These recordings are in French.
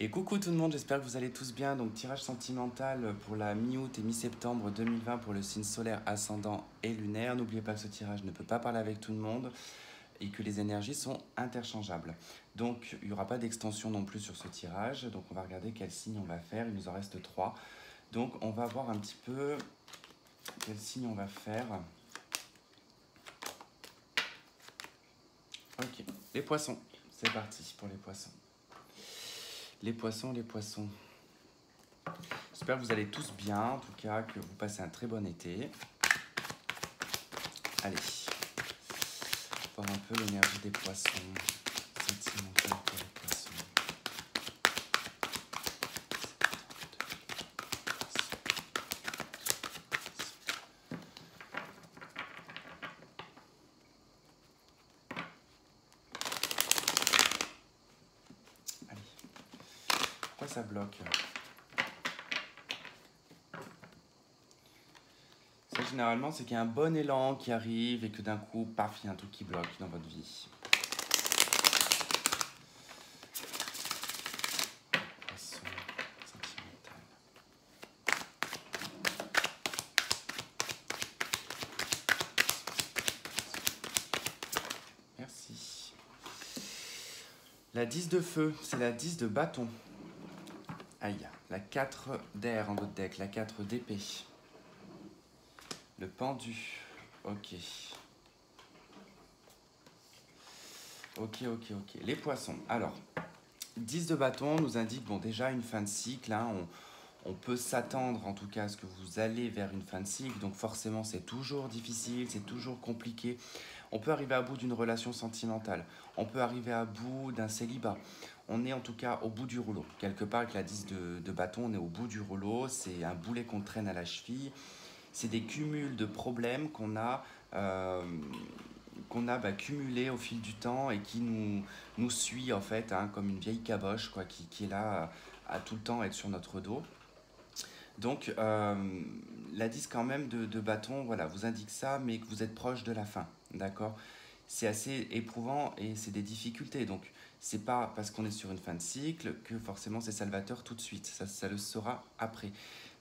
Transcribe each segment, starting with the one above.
Et coucou tout le monde, j'espère que vous allez tous bien. Donc tirage sentimental pour la mi-août et mi-septembre 2020 pour le signe solaire, ascendant et lunaire. N'oubliez pas que ce tirage ne peut pas parler avec tout le monde et que les énergies sont interchangeables. Donc il n'y aura pas d'extension non plus sur ce tirage. Donc on va regarder quel signe on va faire. Il nous en reste 3. Donc on va voir un petit peu quel signe on va faire. Ok, les poissons. C'est parti pour les poissons. Les poissons, les poissons. J'espère que vous allez tous bien, en tout cas que vous passez un très bon été. Allez, voir un peu l'énergie des poissons, sentimentale pour les poissons. Allez, pourquoi ça bloque ? Ça, généralement, c'est qu'il y a un bon élan qui arrive et que d'un coup, paf, il y a un truc qui bloque dans votre vie. Poisson, sentimental. Merci. La 10 de feu, c'est la 10 de bâton. Aïe, la 4 d'air en votre deck, la 4 d'épée. Le pendu, ok. Ok. Les poissons, alors, 10 de bâton nous indique, bon, déjà une fin de cycle, hein, on peut s'attendre en tout cas à ce que vous allez vers une fin de cycle, donc forcément c'est toujours difficile, c'est toujours compliqué. On peut arriver à bout d'une relation sentimentale, on peut arriver à bout d'un célibat. On est en tout cas au bout du rouleau. Quelque part avec la 10 de bâton, on est au bout du rouleau, c'est un boulet qu'on traîne à la cheville. C'est des cumuls de problèmes qu'on a cumulés au fil du temps et qui nous suit en fait, hein, comme une vieille caboche quoi, qui est là à tout le temps être sur notre dos. Donc la 10 quand même de bâton, voilà, vous indique ça, mais que vous êtes proche de la fin, d'accord ? C'est assez éprouvant et c'est des difficultés. Donc c'est pas parce qu'on est sur une fin de cycle que forcément c'est salvateur tout de suite. Ça le sera après.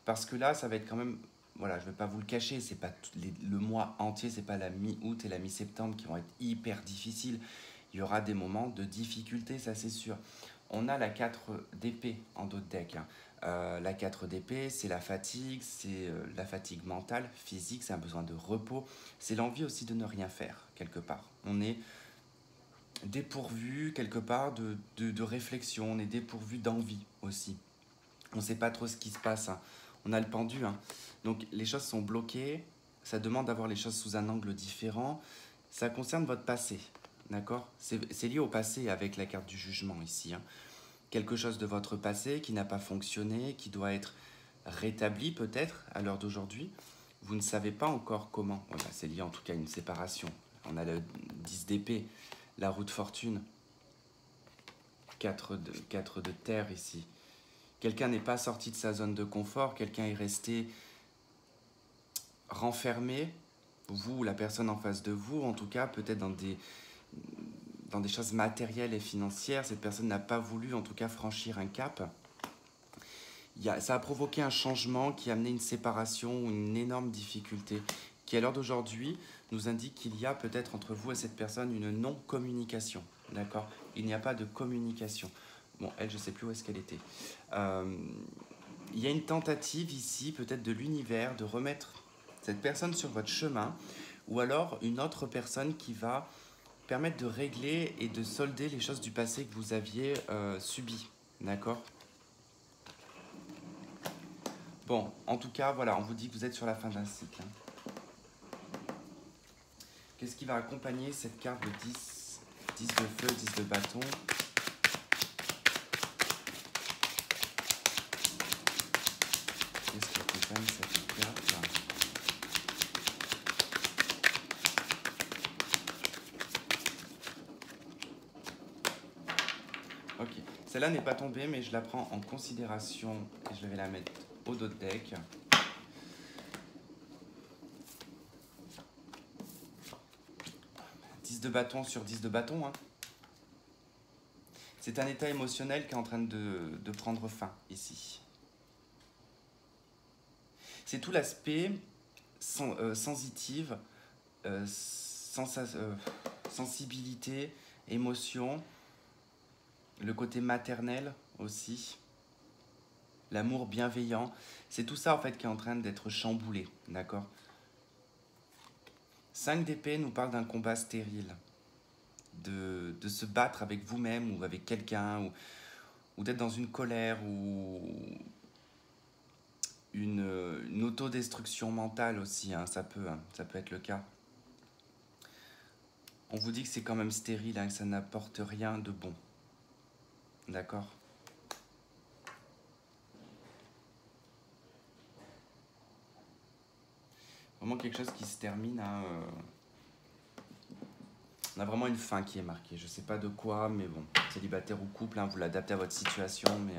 Parce que là, ça va être quand même, voilà, je ne vais pas vous le cacher, c'est pas le mois entier, c'est pas la mi-août et la mi-septembre qui vont être hyper difficiles. Il y aura des moments de difficulté, ça c'est sûr. On a la 4 d'épée en dos de deck, hein. La 4 d'épée, c'est la fatigue, c'est la fatigue mentale, physique, c'est un besoin de repos, c'est l'envie aussi de ne rien faire, quelque part. On est dépourvu, quelque part, de réflexion, on est dépourvu d'envie aussi. On ne sait pas trop ce qui se passe, hein. On a le pendu, hein. Donc les choses sont bloquées, ça demande d'avoir les choses sous un angle différent. Ça concerne votre passé, d'accord ? C'est lié au passé avec la carte du jugement ici, hein. Quelque chose de votre passé qui n'a pas fonctionné, qui doit être rétabli peut-être à l'heure d'aujourd'hui. Vous ne savez pas encore comment. Voilà, c'est lié en tout cas à une séparation. On a le 10 d'épée, la roue de fortune, 4 de terre ici. Quelqu'un n'est pas sorti de sa zone de confort, quelqu'un est resté renfermé, vous ou la personne en face de vous, en tout cas peut-être dans des choses matérielles et financières, cette personne n'a pas voulu en tout cas franchir un cap. Ça a provoqué un changement qui a amené une séparation ou une énorme difficulté qui à l'heure d'aujourd'hui nous indique qu'il y a peut-être entre vous et cette personne une non-communication, d'accord ? Il n'y a pas de communication. Bon, elle, je ne sais plus où est-ce qu'elle était. Il y a une tentative ici, peut-être de l'univers, de remettre cette personne sur votre chemin, ou alors une autre personne qui va permettre de régler et de solder les choses du passé que vous aviez subies, d'accord ? Bon, en tout cas, voilà, on vous dit que vous êtes sur la fin d'un cycle, hein. Qu'est-ce qui va accompagner cette carte de 10 de feu, 10 de bâton ? Qu'est-ce qui accompagne cette carte ? Ok, celle-là n'est pas tombée, mais je la prends en considération et je vais la mettre au dos de deck. De bâton sur 10 de bâton, hein. C'est un état émotionnel qui est en train de prendre fin ici. C'est tout l'aspect sensitive, sensibilité, émotion, le côté maternel aussi, l'amour bienveillant. C'est tout ça en fait qui est en train d'être chamboulé, d'accord? 5 d'épée nous parle d'un combat stérile, de se battre avec vous-même ou avec quelqu'un, ou d'être dans une colère ou une autodestruction mentale aussi, hein, ça peut être le cas. On vous dit que c'est quand même stérile, hein, que ça n'apporte rien de bon. D'accord? Vraiment quelque chose qui se termine à... On a vraiment une fin qui est marquée. Je sais pas de quoi, mais bon, célibataire ou couple, hein, vous l'adaptez à votre situation, mais...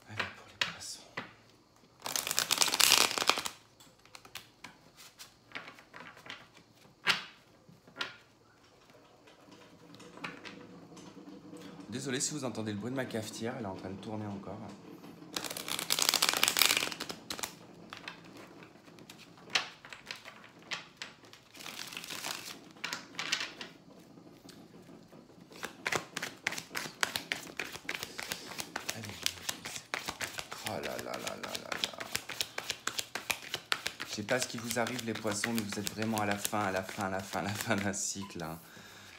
Allez, pour les poissons. Désolé si vous entendez le bruit de ma cafetière, elle est en train de tourner encore. Oh là là là là là là. Je sais pas ce qui vous arrive les poissons, mais vous êtes vraiment à la fin d'un cycle. Hein.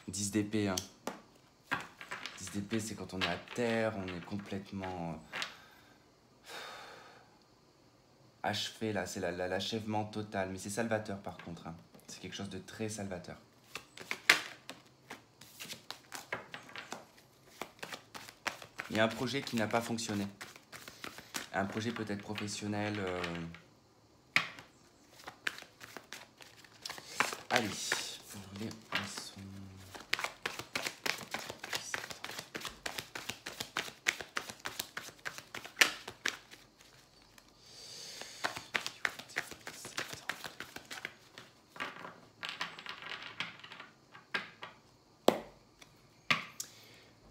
10 d'épée. Hein. 10 d'épée, c'est quand on est à terre, on est complètement achevé là, c'est l'achèvement total. Mais c'est salvateur par contre. Hein. C'est quelque chose de très salvateur. Il y a un projet qui n'a pas fonctionné. Un projet peut-être professionnel. Allez, pour les poissons.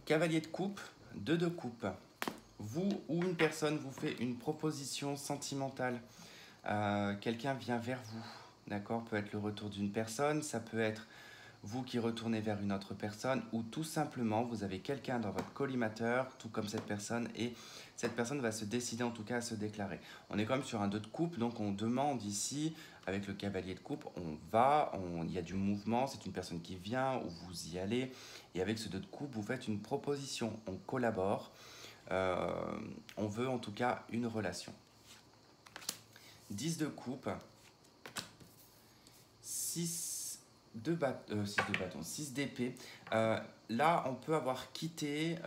Cavalier de coupe, 2 de coupe. Vous ou une personne vous fait une proposition sentimentale. Quelqu'un vient vers vous, d'accord? Peut être le retour d'une personne, ça peut être vous qui retournez vers une autre personne, ou tout simplement vous avez quelqu'un dans votre collimateur, tout comme cette personne, et cette personne va se décider en tout cas à se déclarer. On est quand même sur un 2 de coupe, donc on demande ici, avec le cavalier de coupe, il y a du mouvement, c'est une personne qui vient, ou vous y allez, et avec ce 2 de coupe, vous faites une proposition, on collabore, on veut en tout cas une relation. 10 de coupe, 6 d'épée. Là, on peut avoir quitté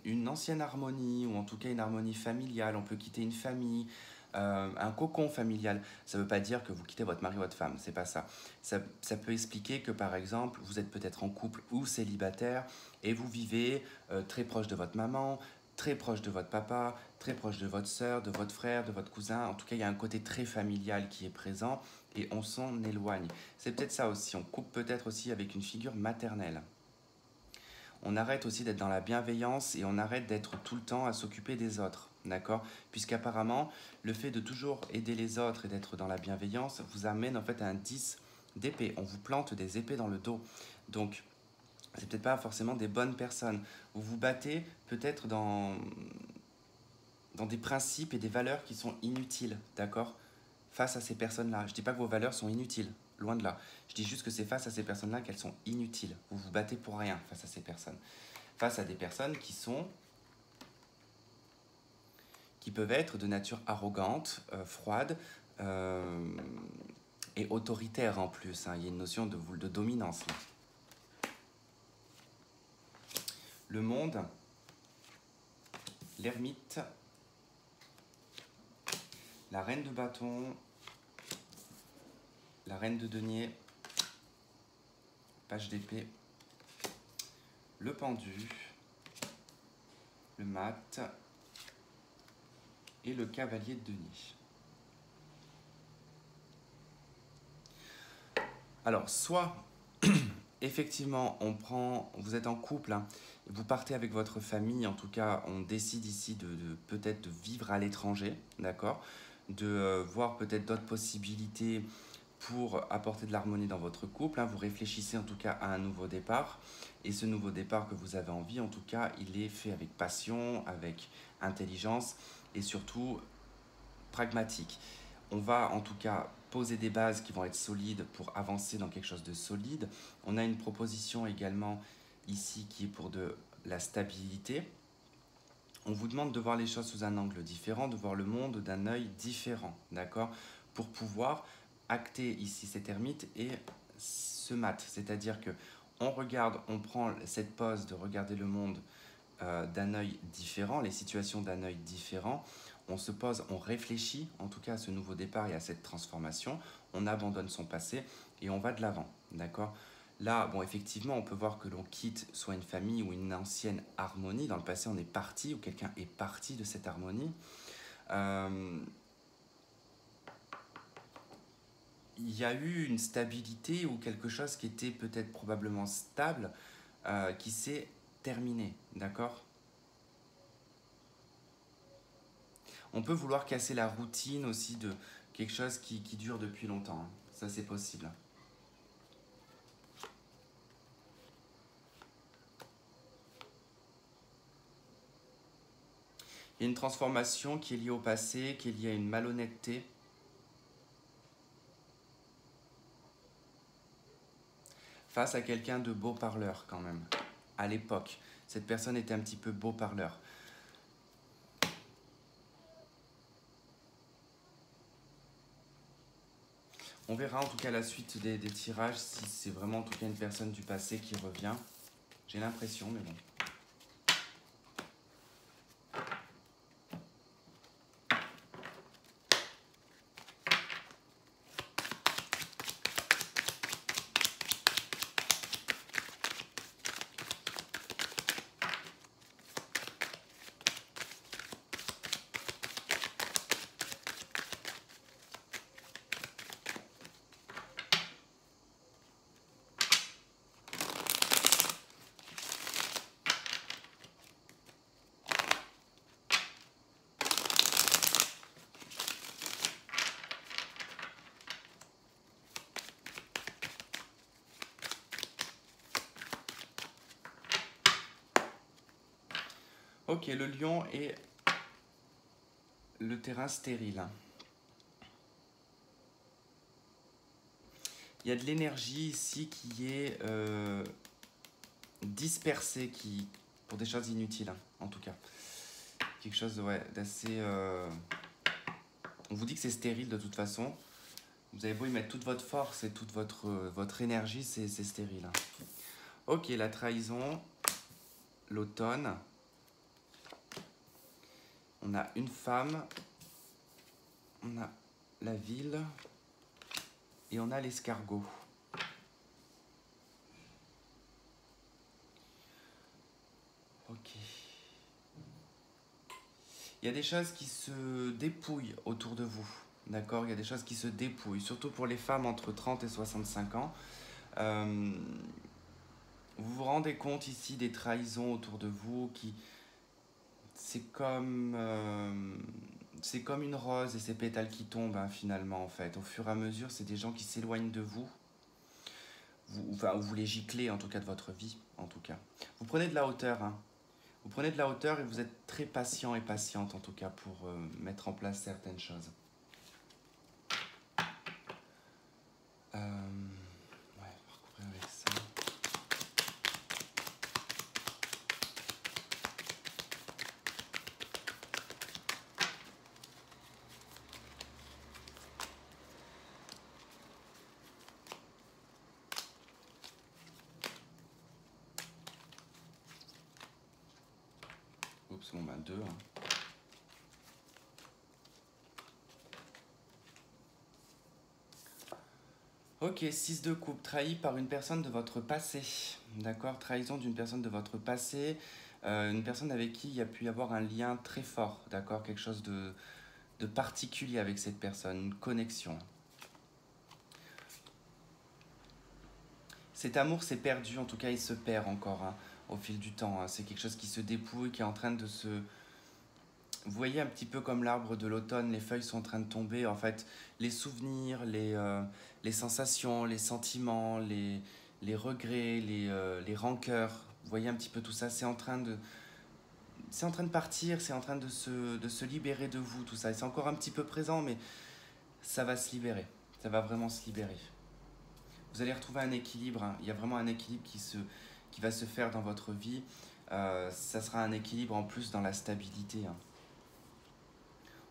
une ancienne harmonie, ou en tout cas une harmonie familiale. On peut quitter une famille, un cocon familial. Ça ne veut pas dire que vous quittez votre mari ou votre femme, c'est pas ça. Ça peut expliquer que, par exemple, vous êtes peut-être en couple ou célibataire, et vous vivez très proche de votre maman, très proche de votre papa, très proche de votre sœur, de votre frère, de votre cousin. En tout cas, il y a un côté très familial qui est présent et on s'en éloigne. C'est peut-être ça aussi. On coupe peut-être aussi avec une figure maternelle. On arrête aussi d'être dans la bienveillance et on arrête d'être tout le temps à s'occuper des autres. D'accord? Puisqu'apparemment, le fait de toujours aider les autres et d'être dans la bienveillance vous amène en fait à un 10 d'épée. On vous plante des épées dans le dos. Donc, c'est peut-être pas forcément des bonnes personnes. Vous vous battez peut-être dans des principes et des valeurs qui sont inutiles, d'accord? Face à ces personnes-là. Je ne dis pas que vos valeurs sont inutiles, loin de là. Je dis juste que c'est face à ces personnes-là qu'elles sont inutiles. Vous vous battez pour rien face à ces personnes. Face à des personnes qui peuvent être de nature arrogante, froide et autoritaire en plus. Hein. Il y a une notion de dominance. Là. Le monde, l'ermite, la reine de bâton, la reine de denier, page d'épée, le pendu, le mat et le cavalier de denier. Alors, soit effectivement, vous êtes en couple, hein, vous partez avec votre famille, en tout cas, on décide ici peut-être de vivre à l'étranger, d'accord, de voir peut-être d'autres possibilités pour apporter de l'harmonie dans votre couple, hein. Vous réfléchissez en tout cas à un nouveau départ, et ce nouveau départ que vous avez envie, en tout cas, il est fait avec passion, avec intelligence et surtout pragmatique. On va en tout cas poser des bases qui vont être solides pour avancer dans quelque chose de solide. On a une proposition également ici qui est pour de la stabilité. On vous demande de voir les choses sous un angle différent, de voir le monde d'un œil différent, d'accord, pour pouvoir acter ici cette ermite et ce mat. C'est-à-dire que on regarde, on prend cette pause de regarder le monde d'un œil différent, les situations d'un œil différent. On se pose, on réfléchit en tout cas à ce nouveau départ et à cette transformation. On abandonne son passé et on va de l'avant, d'accord. Là, bon, effectivement, on peut voir que l'on quitte soit une famille ou une ancienne harmonie. Dans le passé, on est parti ou quelqu'un est parti de cette harmonie. Il y a eu une stabilité ou quelque chose qui était peut-être probablement stable qui s'est terminé, d'accord. On peut vouloir casser la routine aussi de quelque chose qui dure depuis longtemps, hein. Ça, c'est possible. Il y a une transformation qui est liée au passé, qui est liée à une malhonnêteté. Face à quelqu'un de beau parleur quand même. À l'époque, cette personne était un petit peu beau parleur. On verra en tout cas la suite des tirages si c'est vraiment en tout cas une personne du passé qui revient. J'ai l'impression, mais bon. Ok, le lion et le terrain stérile. Il y a de l'énergie ici qui est dispersée pour des choses inutiles, hein, en tout cas. Quelque chose d'assez... On vous dit que c'est stérile de toute façon. Vous avez beau y mettre toute votre force et toute votre énergie, c'est stérile, hein. Ok, la trahison, l'automne. On a une femme, on a la ville et on a l'escargot. Ok. Il y a des choses qui se dépouillent autour de vous, d'accord. Il y a des choses qui se dépouillent, surtout pour les femmes entre 30 et 65 ans. Vous vous rendez compte ici des trahisons autour de vous qui... c'est comme une rose et ses pétales qui tombent, hein, finalement, en fait. Au fur et à mesure, c'est des gens qui s'éloignent de vous. Vous les giclez, en tout cas, de votre vie, en tout cas. Vous prenez de la hauteur, hein. Vous prenez de la hauteur et vous êtes très patient et patiente, en tout cas, pour mettre en place certaines choses. Ouais, on va recouvrir avec ça. Oups, bon, ben 2. Hein. Ok, 6 de coupe, trahi par une personne de votre passé. D'accord, trahison d'une personne de votre passé. Une personne avec qui il y a pu y avoir un lien très fort. D'accord, quelque chose de particulier avec cette personne, une connexion. Cet amour s'est perdu, en tout cas il se perd encore hein, au fil du temps. Hein. C'est quelque chose qui se dépouille, qui est en train de se... Vous voyez un petit peu comme l'arbre de l'automne, les feuilles sont en train de tomber. En fait, les souvenirs, les sensations, les sentiments, les regrets, les rancœurs, vous voyez un petit peu tout ça, c'est en train de partir, c'est en train de se libérer de vous, tout ça. Et c'est encore un petit peu présent, mais ça va se libérer. Ça va vraiment se libérer. Vous allez retrouver un équilibre. Hein. Il y a vraiment un équilibre qui va se faire dans votre vie. Ça sera un équilibre en plus dans la stabilité. Hein.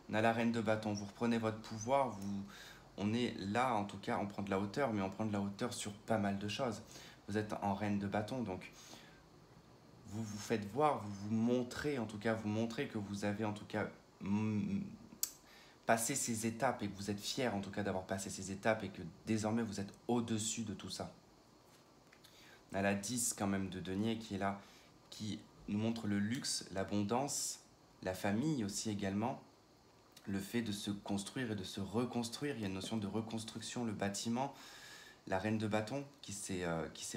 On a la reine de bâton. Vous reprenez votre pouvoir. On est là, en tout cas, on prend de la hauteur, mais on prend de la hauteur sur pas mal de choses. Vous êtes en reine de bâton, donc vous vous faites voir, vous vous montrez, en tout cas, vous montrez que vous avez, en tout cas, passé ces étapes et que vous êtes fier, en tout cas, d'avoir passé ces étapes et que désormais, vous êtes au-dessus de tout ça. On a la 10 quand même de denier qui est là, qui nous montre le luxe, l'abondance, la famille aussi également, le fait de se construire et de se reconstruire. Il y a une notion de reconstruction, le bâtiment, la reine de bâton qui s'est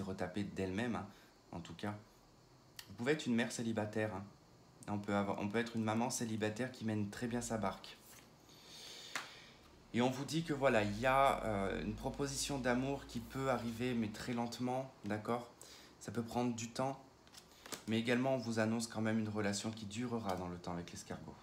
retapée d'elle-même, hein, en tout cas. Vous pouvez être une mère célibataire, hein. On peut être une maman célibataire qui mène très bien sa barque. Et on vous dit que voilà, il y a une proposition d'amour qui peut arriver, mais très lentement, d'accord? Ça peut prendre du temps, mais également on vous annonce quand même une relation qui durera dans le temps avec l'escargot.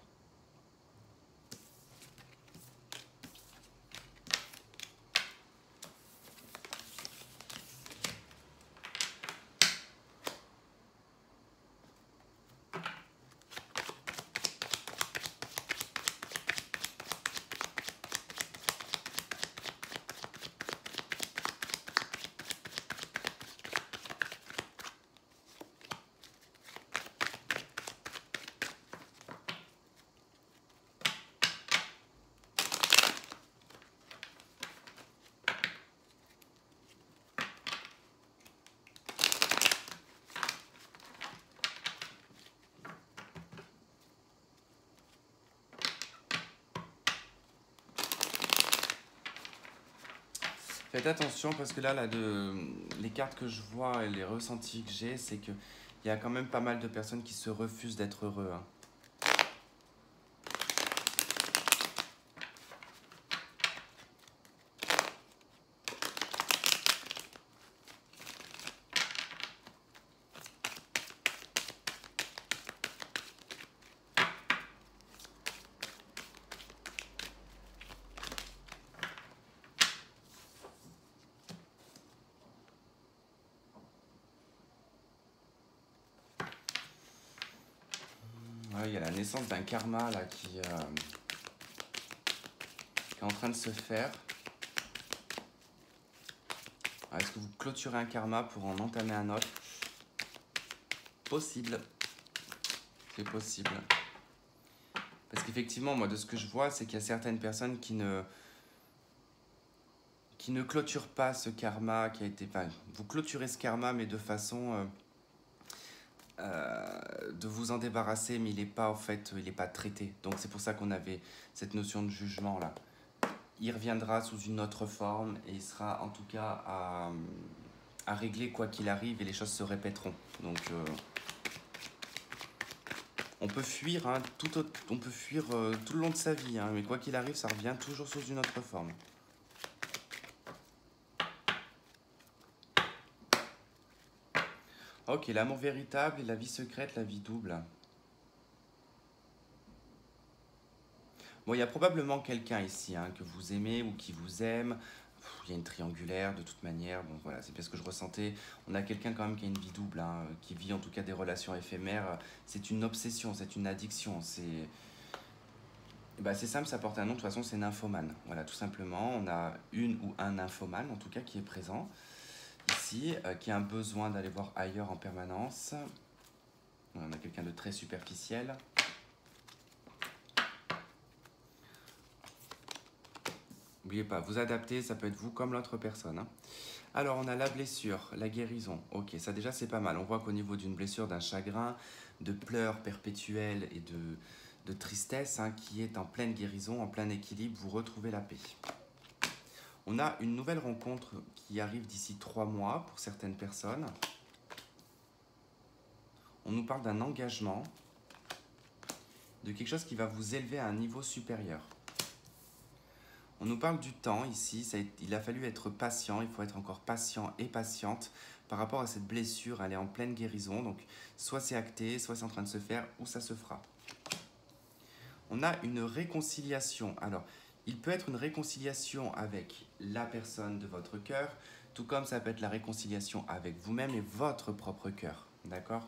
Faites attention parce que là les cartes que je vois et les ressentis que j'ai, c'est qu'il y a quand même pas mal de personnes qui se refusent d'être heureux. Hein. Ouais, il y a la naissance d'un karma là qui est en train de se faire. Est-ce que vous clôturez un karma pour en entamer un autre? Possible. C'est possible. Parce qu'effectivement, moi, de ce que je vois, c'est qu'il y a certaines personnes qui ne clôturent pas ce karma qui a été... Enfin, vous clôturez ce karma, mais de façon... de vous en débarrasser, mais il n'est pas, en fait, il n'est pas traité. Donc c'est pour ça qu'on avait cette notion de jugement là. Il reviendra sous une autre forme et il sera en tout cas à régler quoi qu'il arrive et les choses se répéteront. Donc on peut fuir, hein, on peut fuir tout le long de sa vie, hein, mais quoi qu'il arrive, ça revient toujours sous une autre forme. Ok, l'amour véritable et la vie secrète, la vie double. Bon, il y a probablement quelqu'un ici hein, que vous aimez ou qui vous aime. Il y a une triangulaire de toute manière. Bon, voilà, c'est bien ce que je ressentais. On a quelqu'un quand même qui a une vie double, hein, qui vit en tout cas des relations éphémères. C'est une obsession, c'est une addiction. C'est simple, ça porte un nom. De toute façon, c'est nymphomane. Voilà, tout simplement. On a une ou un nymphomane, en tout cas, qui est présent ici, qui a un besoin d'aller voir ailleurs en permanence. On a quelqu'un de très superficiel. N'oubliez pas, vous adapter, ça peut être vous comme l'autre personne. Hein. Alors, on a la blessure, la guérison. Ok, ça déjà, c'est pas mal. On voit qu'au niveau d'une blessure, d'un chagrin, de pleurs perpétuels et de tristesse, hein, qui est en pleine guérison, en plein équilibre, vous retrouvez la paix. On a une nouvelle rencontre qui arrive d'ici 3 mois pour certaines personnes. On nous parle d'un engagement, de quelque chose qui va vous élever à un niveau supérieur. On nous parle du temps ici, il a fallu être patient, il faut être encore patient et patiente par rapport à cette blessure, elle est en pleine guérison, donc soit c'est acté, soit c'est en train de se faire, ou ça se fera. On a une réconciliation, alors il peut être une réconciliation avec la personne de votre cœur, tout comme ça peut être la réconciliation avec vous-même et votre propre cœur, d'accord ?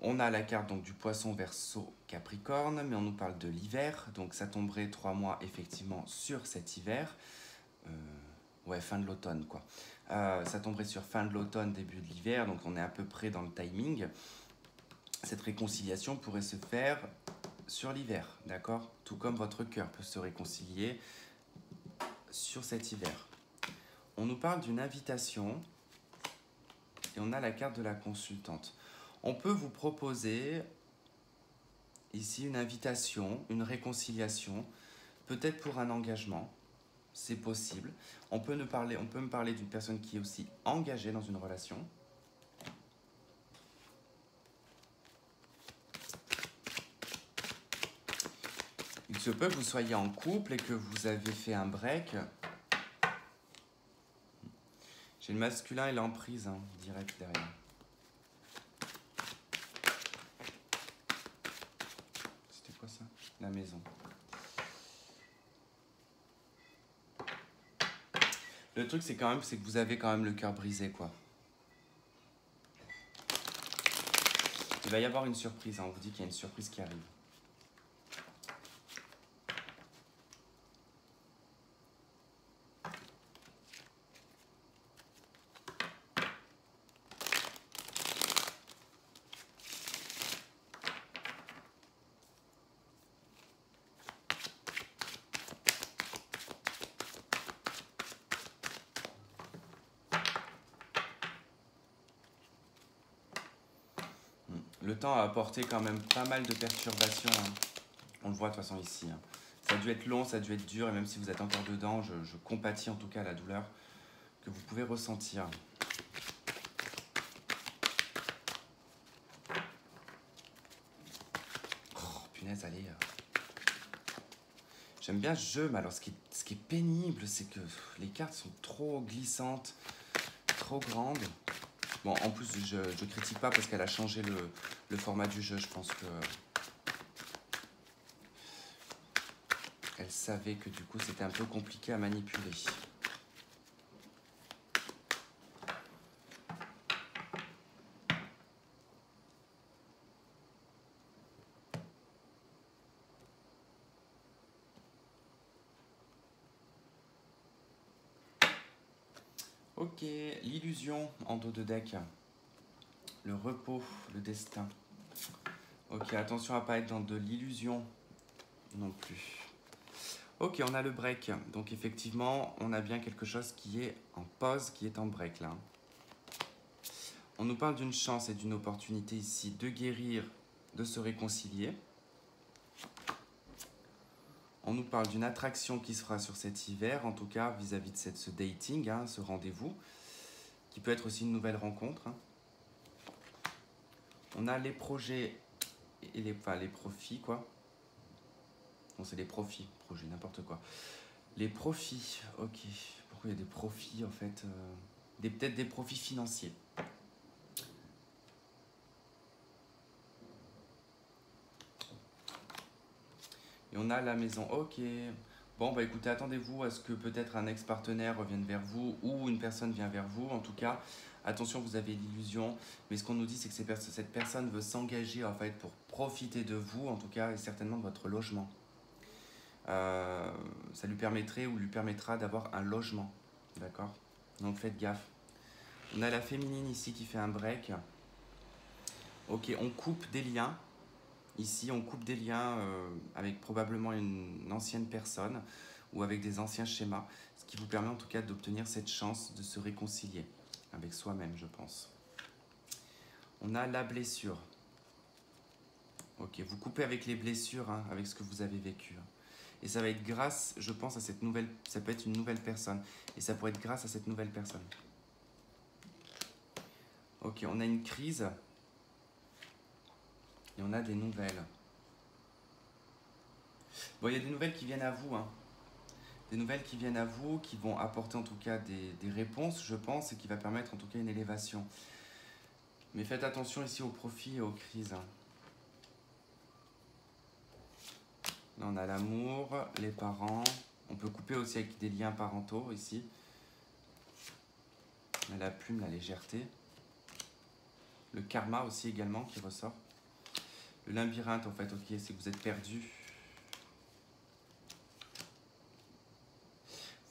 On a la carte donc, du poisson verseau capricorne, mais on nous parle de l'hiver, donc ça tomberait 3 mois effectivement sur cet hiver. Ouais, fin de l'automne quoi. Ça tomberait sur fin de l'automne, début de l'hiver, donc on est à peu près dans le timing. Cette réconciliation pourrait se faire sur l'hiver, d'accord ? Tout comme votre cœur peut se réconcilier sur cet hiver. On nous parle d'une invitation et on a la carte de la consultante. On peut vous proposer ici une invitation, une réconciliation, peut-être pour un engagement, c'est possible. On peut me parler d'une personne qui est aussi engagée dans une relation. Il se peut que vous soyez en couple et que vous avez fait un break. J'ai le masculin et l'emprise, direct derrière. C'était quoi ça? La maison. Le truc, c'est que vous avez quand même le cœur brisé, quoi. Il va y avoir une surprise, on vous dit qu'il y a une surprise qui arrive. Le temps a apporté quand même pas mal de perturbations. On le voit de toute façon ici. Ça a dû être long, ça a dû être dur, et même si vous êtes encore dedans, je compatis en tout cas à la douleur que vous pouvez ressentir. Oh, punaise, allez. J'aime bien ce jeu, mais alors ce qui est pénible, c'est que les cartes sont trop glissantes, trop grandes. Bon, en plus, je critique pas parce qu'elle a changé le format du jeu. Je pense que elle savait que du coup, c'était un peu compliqué à manipuler. Ok, l'illusion en dos de deck. Le repos, le destin. Ok, attention à pas être dans de l'illusion non plus. Ok, on a le break. Donc effectivement, on a bien quelque chose qui est en pause, qui est en break là. On nous parle d'une chance et d'une opportunité ici de guérir, de se réconcilier. On nous parle d'une attraction qui se fera sur cet hiver, en tout cas vis-à-vis de ce dating, ce rendez-vous, qui peut être aussi une nouvelle rencontre. On a les projets et les profits, quoi. Bon, c'est les profits, projets, n'importe quoi. Les profits, ok. Pourquoi il y a des profits, en fait peut-être des profits financiers. Et on a la maison, ok. Bon, bah écoutez, attendez-vous à ce que peut-être un ex-partenaire revienne vers vous ou une personne vient vers vous. En tout cas, attention, vous avez l'illusion. Mais ce qu'on nous dit, c'est que cette personne veut s'engager en fait pour profiter de vous, en tout cas, et certainement de votre logement. Ça lui permettrait ou lui permettra d'avoir un logement. D'accord? Donc faites gaffe. On a la féminine ici qui fait un break. Ok, on coupe des liens. Ici, on coupe des liens avec probablement une ancienne personne ou avec des anciens schémas, ce qui vous permet en tout cas d'obtenir cette chance de se réconcilier avec soi-même, je pense. On a la blessure. Ok, vous coupez avec les blessures, avec ce que vous avez vécu. Et ça va être grâce, je pense, à cette nouvelle, ça peut être une nouvelle personne. Et ça pourrait être grâce à cette nouvelle personne. Ok, on a une crise. Et on a des nouvelles. Bon, il y a des nouvelles qui viennent à vous, hein. Des nouvelles qui viennent à vous, qui vont apporter en tout cas des réponses, je pense, et qui va permettre en tout cas une élévation. Mais faites attention ici au profit et aux crises, hein. Là, on a l'amour, les parents. On peut couper aussi avec des liens parentaux ici. On a la plume, la légèreté. Le karma aussi également qui ressort. Le labyrinthe en fait, ok, c'est que vous êtes perdu.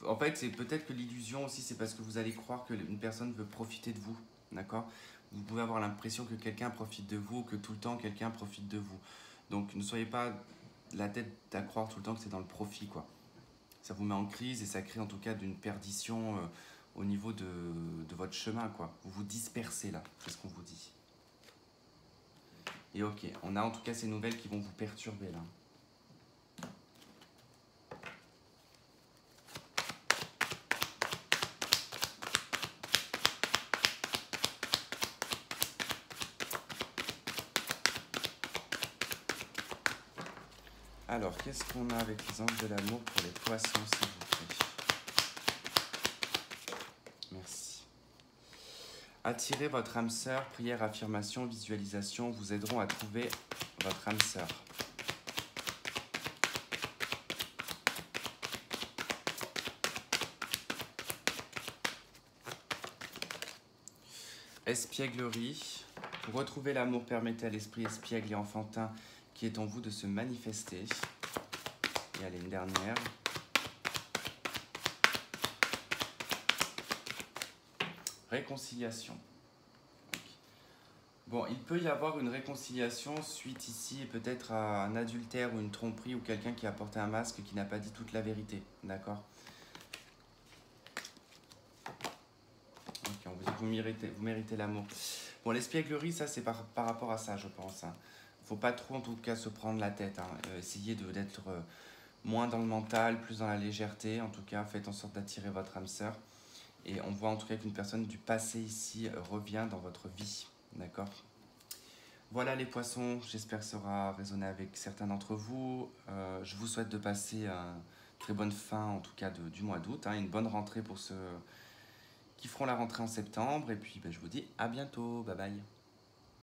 En fait, c'est peut-être que l'illusion aussi, c'est parce que vous allez croire qu'une personne veut profiter de vous, d'accord? Vous pouvez avoir l'impression que quelqu'un profite de vous, que tout le temps quelqu'un profite de vous. Donc ne soyez pas la tête à croire tout le temps que c'est dans le profit, quoi. Ça vous met en crise et ça crée en tout cas d'une perdition au niveau de votre chemin, quoi. Vous vous dispersez là, c'est ce qu'on vous dit. Et ok, on a en tout cas ces nouvelles qui vont vous perturber là. Alors, qu'est-ce qu'on a avec les anges de l'amour pour les poissons, s'il vous plaît? Merci. Attirez votre âme sœur, prière, affirmation, visualisation vous aideront à trouver votre âme sœur. Espièglerie. Pour retrouver l'amour, permettez à l'esprit espiègle et enfantin qui est en vous de se manifester. Et allez, une dernière. Réconciliation. Bon, il peut y avoir une réconciliation suite ici peut-être à un adultère ou une tromperie ou quelqu'un qui a porté un masque et qui n'a pas dit toute la vérité, d'accord? Ok, on vous dit que vous méritez l'amour. Bon, l'espièglerie, ça c'est par rapport à ça, je pense, hein. Faut pas trop en tout cas se prendre la tête, hein. Essayez d'être moins dans le mental, plus dans la légèreté. En tout cas, faites en sorte d'attirer votre âme sœur. Et on voit en tout cas qu'une personne du passé ici revient dans votre vie, d'accord? Voilà les poissons, j'espère que ça aura résonné avec certains d'entre vous. Je vous souhaite de passer une très bonne fin en tout cas du mois d'août, hein, une bonne rentrée pour ceux qui feront la rentrée en septembre. Et puis je vous dis à bientôt, bye bye.